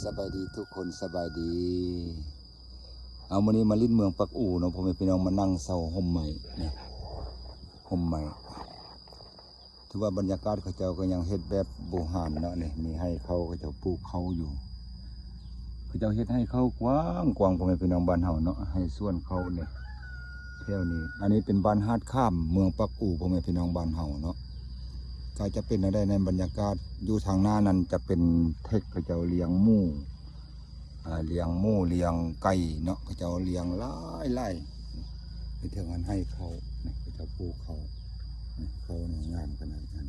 สบายดีทุกคนสบายดีเอาวันนี้มาลิ้นเมืองปักอู่เนาะผมพี่น้องมานั่งเสาห่มใหม่เนี่ยห่มใหม่ถือว่าบรรยากาศเขาเจ้าก็ยังเฮ็ดแบบโบราณเนาะนี่มีให้เขาเจ้าปลูกเขาอยู่เขาเจ้าเฮ็ดให้เขากว้างกว้างผมพี่น้องบ้านเฮาเนาะให้ส่วนเขาเนี่ยแถวนี้อันนี้เป็นบ้านฮาดข้ามเมืองปักอู่ผมพี่น้องบ้านเฮาเนาะก็จะเป็นอะไรในบรรยากาศอยู่ทางหน้านั้นจะเป็นเทคเขาเจ้าเลี้ยงหมูเลี้ยงหมูเลี้ยงไก่เนาะเขาเจ้าเลี้ยงไล่ไปเที่ยวงานให้เขาเนี่ยเขาเจ้าปลูกเขาเขาเนี่ยงามขนาดนั้น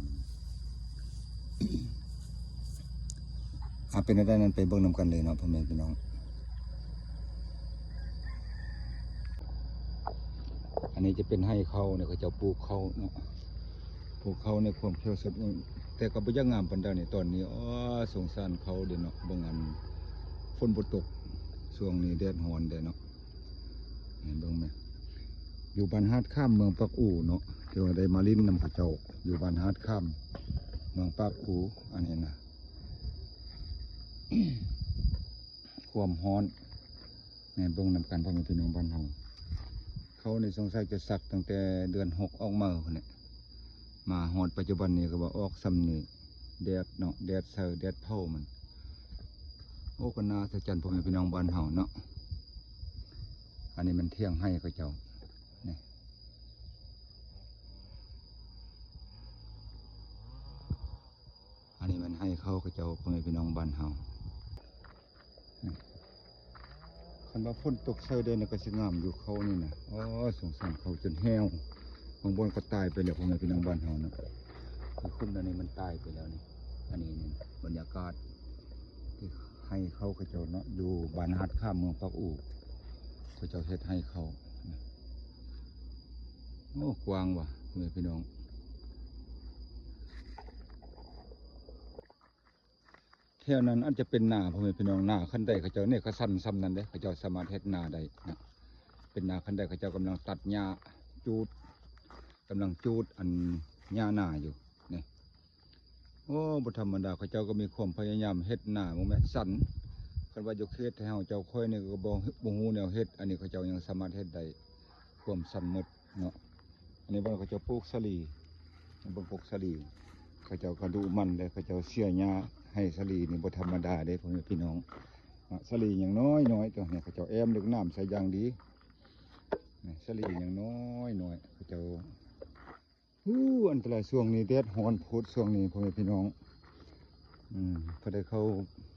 เป็นอะไรนั้นไปเบิ่งนำกันเลยเนาะพ่อแม่พี่น้องอันนี้จะเป็นให้เขาเนี่ยเขาเจ้าปลูกเขาเนาะปลูกเขาในความเขียวสดแต่ก็บ่ยังงามปานใดในตอนนี้สงสารเขาเด้เนาะบางอันฝนบ่ตกช่วงนี้แดดร้อนเด้เนาะเห็นเบิ่งไหมอยู่บ้านฮาดข้ามเมืองปักอู่เนาะเดี๋ยวได้มาลิ้นนำเขาเจ้าอยู่บ้านฮาดข้ามเมืองปักอู่อันนี้นะ ความร้อนเนี่ยเบิ่งนำกันพ่อแม่พี่น้องบ้านเฮาเขาในสงสัยจะสักตั้งแต่เดือน6ออกมาเนี่ยมาฮอดปัจจุบันนี้ก็ว่าออกซ้ำนี่แดดเนาะแดดเซอร์แดดเผามันโอ้ก็น่าสะใจพ่อแม่พี่น้องบ้านเฮาเนาะอันนี้มันเที่ยงให้เขาเจ้านี่อันนี้มันให้เขาเจ้าพ่อแม่พี่น้องบ้านเฮาคันว่าฝนตกเซอร์เดนก็สิงามอยู่เขานี่นะสงสารเขาจนแห้วบางบนก็ตายไปแล้วพ่อแม่พี่น้องบ้านเฮานะขึ้นอันนี้มันตายไปแล้วนี่อันนี้นี่บรรยากาศที่ให้เขากระโจนเนาะอยู่บ้านฮัดข้ามเมืองปักอู่เขาเจ้าเฮ็ดให้เขาโอ้กว้างว่ะพ่อแม่พี่น้องแถวนั้นอันจะเป็นนาพ่อแม่พี่น้องนาขั้นใดเขาเจ้าเนี่ยเขาสั้นซ้ำนั้นเด้เขาเจ้าสามารถเฮ็ดนาได้นะเป็นนาขั้นใดเขาเจ้ากำลังตัดหญ้าจูดกำลังจูดอันหญ้าหน้าอยู่นี่โอ้บ่ธรรมดาเขาเจ้าก็มีความพยายามเฮ็ดนาบ่แม่สั่นคันว่าอยู่เขตให้เฮาเจ้าค่อยนี่ก็บ่ฮู้แนวเฮ็ดอันนี้เขาเจ้ายังสามารถเฮ็ดได้ความสั่นหมดเนาะอันนี้บ่เขาเจ้าปลูกสลีบ่ปลูกสลีเขาเจ้าก็ดูมันเลยเขาเจ้าเสียหญ้าให้สลีนี่บ่ธรรมดาเด้พ่อแม่พี่น้องสลีอย่างน้อยตัวเนี่ยเขาเจ้าแอมลึกน้ำใส่อย่างดีสลีอย่างน้อยเขาเจ้าอันตรายช่วงนี้แดดร้อนโพดช่วงนี้พ่อแม่พี่น้องพอได้เข้า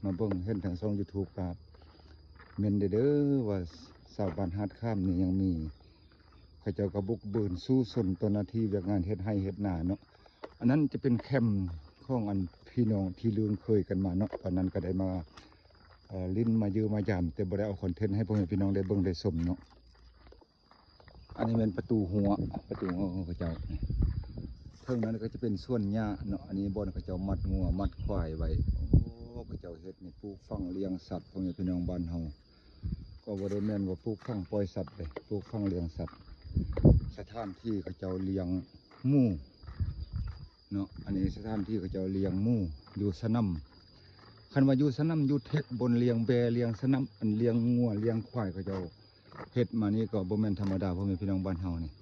มาเบิ่งเห็นทางช่อง YouTube ครับเมนเด้อว่าชาวบ้านฮาดข้ามนี่ยังมีเขาเจ้าก็บุกเบินสู้สนตัวนาทีเวียกงานเฮ็ดให้เฮ็ดนาเนาะอันนั้นจะเป็นแคมป์ของอันพี่น้องที่ลืมเคยกันมาเนาะตอนนั้นก็ได้มาลิ้นมายืมมายามแต่บ่ได้เอาคอนเทนต์ให้พ่อแม่พี่น้องได้เบิ่งได้ชมเนาะอันนี้เป็นประตูหัวเขาเจ้าเท่านั้นก็จะเป็นส่วนหญ้าเนาะอันนี้บอนเขาเจ้ามัดงัวมัดควายไว้เขาเจ้าเฮ็ดนี่ปลูกฝังเลี้ยงสัตว์พ่อแม่พี่น้องบ้านเฮาก็บ่ได้แม่นว่าปลูกฝังปล่อยสัตว์เลยปลูกฝังเลี้ยงสัตว์สถานที่เขาเจ้าเลี้ยงหมูเนาะอันนี้สถานที่เขาเจ้าเลี้ยงหมูอยู่สนำคันว่าอยู่สนำอยู่เทคบนเลี้ยงแบเลี้ยงสนำอันเลี้ยงงัวเลี้ยงควายเขาเจ้าเฮ็ดมานี่ก็บ่แม่นธรรมดาพ่อแม่พี่น้องบ้านเฮานี่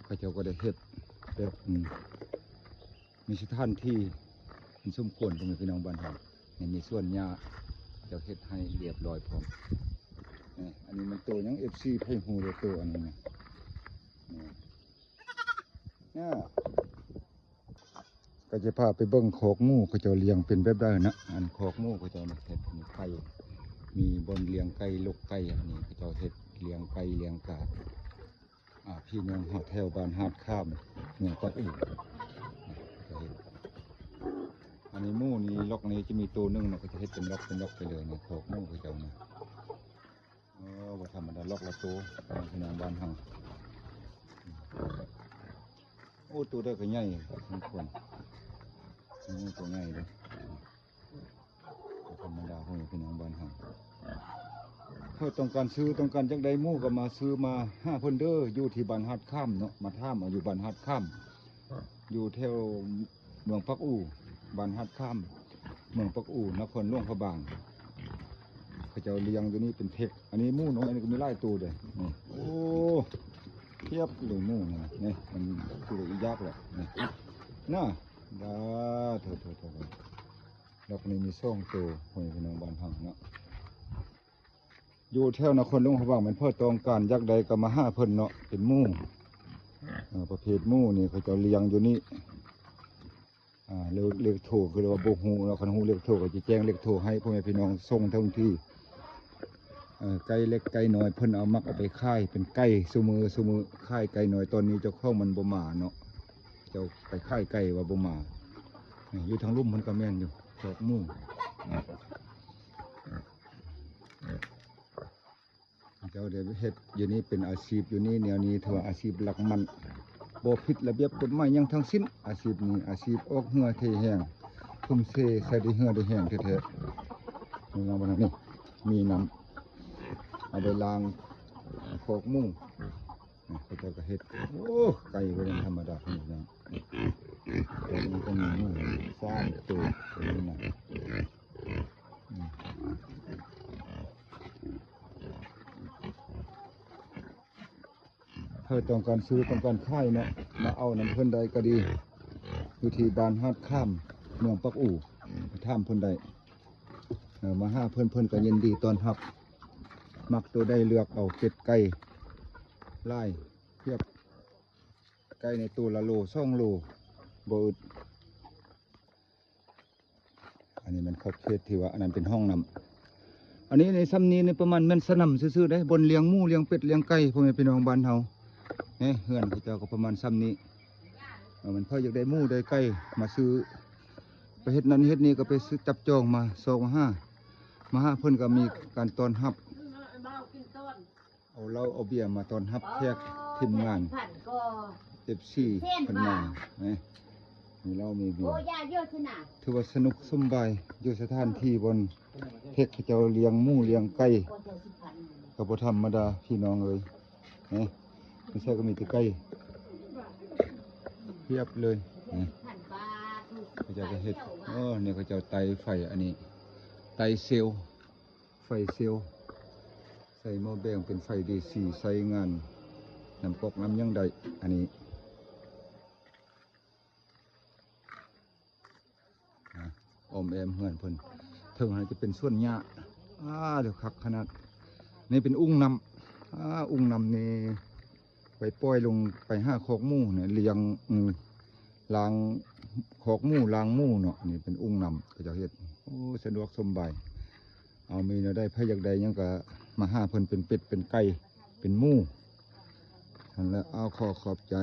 เขาเจ้าก็ได้เฮ็ดแบบมีสถานที่มันสมควรพ่อแม่พี่น้องบ้านเฮานี่มีส่วนหญ้าเจ้าเฮ็ดให้เรียบร้อยพร้อมนี่อันนี้มันโตยัง FC ไผฮู้เลยโตอันนี้เนี่ยก็จะพาไปเบิ่งคอกหมูเขาเจ้าเลี้ยงเป็นแบบได้นะอันคอกหมูเขาเจ้าเฮ็ดมีไก่มีบนเลี้ยงไก่ลูกไก่อันนี้เขาเจ้าเฮ็ดเลี้ยงไก่เลี้ยงกาพี่น้องหอดแถวบ้านฮาดข้ามเมืองปักอู่อันนี้หมูนี่ล็อกนี้จะมีตัวนึงนะเขาจะเฮ็ดเป็นล็อกไปเลยนะคอกหมูเขาเจ้านะว่าธรรมดาล็อกละตัวพี่น้องบ้านเฮาโอ้ตัวได้ก็ใหญ่สมควรตัวใหญ่เลยธรรมดาของพี่น้องบ้านเฮาเขาต้องการซื้อต้องการจักใดหมู่ก็มาซื้อมา5เพิ่นเด้ออยู่ที่บ้านฮัดข้ามเนาะมาท่ามอยู่บ้านฮัดข้ามอยู่แถวเมืองปักอู่บ้านฮัดข้ามเมืองปักอู่นครหลวงพระบาง เขาจะเลี้ยงอยู่นี่เป็นเทคอันนี้หมูน้อยอันนี้ก็มีหลายตัวเลยนี่โอ้เทียบเลยหมูนี่นะนี่มันคืออียักษ์เลยนี่น่าดาเถอะแล้วก็นี่มีซ่องตัวหอยพี่น้องบ้านพังเนาะอยู่แถวนครหลวงพระบางมันเพื่อต้องการยักษ์ใดก็มาห้าเพิ่นเนาะเป็นหมูประเภทหมูนี่เขาจะเลี้ยงอยู่นี่เรียกโทรคือว่าโบฮูเราคันฮูเรียกโทรก็จะแจ้งเรียกโทรให้พ่อแม่พี่น้องส่งทั้งที่ไก่เล็กไก่น้อยเพิ่นเอามักเอาไปค่ายเป็นไก่ซุมือค่ายไก่น้อยตอนนี้เจ้าเข้ามันบ่มาเนาะเจ้าไปค่ายไก่ว่าบ่มาอยู่ทางลุ่มมันก็แม่นอยู่ดอกมู่เจ้าเดี๋ยวเฮ็ดอยู่นี่เป็นอาชีพอยู่นี่แนวนี้ถือว่าอาชีพหลักมันบ่ผิดระเบียบกฎหมายยังทั้งสิ้นอาชีพนี้อาชีพออกเหือเทแห้งทุ่มเทใส่ได้เหือได้แห้งแท้ๆนี่ว่านี่มีน้ำเอาไปล้างโขกมุ้งเขาจะกระเฮ็ดโอ้ไก่ก็ยังธรรมดาขนาดนั้นแต่มันก็มีมุ้งสร้างตัวนี่นะเธอต้องการซื้อต้องการค่ายเนาะมาเอาน้ำเพิ่นใดก็ดีอยู่ที่บ้านฮาดข้ามเมืองปักอู่ท่ามเพิ่นใดมาห้าเพิ่นก็ยินดีตอนรับมักตัวได้เลือกเอาเป็ดไก่ไล่เทียบไก่ในตัวละโล2 โลบ่อึดอันนี้มันเข้าเขตที่ว่าอันนั้นเป็นห้องน้ำอันนี้ในซ้ำนี้ในประมาณแม่นสนำซื่อๆได้บนเลี้ยงหมูเลี้ยงเป็ดเลี้ยงไก่พ่อแม่พี่น้องบ้านเฮาเนี่ยเฮือนเขาเจ้าก็ประมาณซ้ำนี้มันเพื่ออยากได้หมูได้ไก่มาซื้อไปเฮ็ดนั้นเฮ็ดนี้ก็ไปซื้อจับจองมา2 มาห้าเพิ่นก็มีการต้อนรับเอาเบียร์มาต้อนรับแขกทีมงานFC เพิ่นมามีเหล้ามีเบียร์ถือว่าสนุกสบายอยู่สถานที่บนเฮ็ดเขาเจ้าเลี้ยงหมูเลี้ยงไก่ก็บ่ธรรมดาพี่น้องเอ้ยไม่ใช่ก็มีแต่ไก่เพียบเลยเขาจะเฮ็ดเนี่ยเขาจะไตไฟอันนี้ไตเซลไฟเซลใส่หม้อแบงเป็นไฟDCใส่งานน้ำกอกน้ำยังใดอันนี้ออมแอมเฮือนเพิ่นถึงจะเป็นส่วนหญ้าเดี๋ยวคักขนาดนี่เป็นอุ้งน้ำอุ้งน้ำนี่ไปปล่อยลงไปห้าโคกหมู่เนี่ยเลี้ยงล้างโคกหมู่ล้างหมู่เนาะนี่เป็นอุ้งน้ำก็จะเฮ็ดโอ้สะดวกสบายเอามีเนาะได้ไผอยากได้ยังก็มาห้าเพิ่นเป็นเป็ดเป็นไก่เป็นหมู่นั่นแหละเอาขอบใจ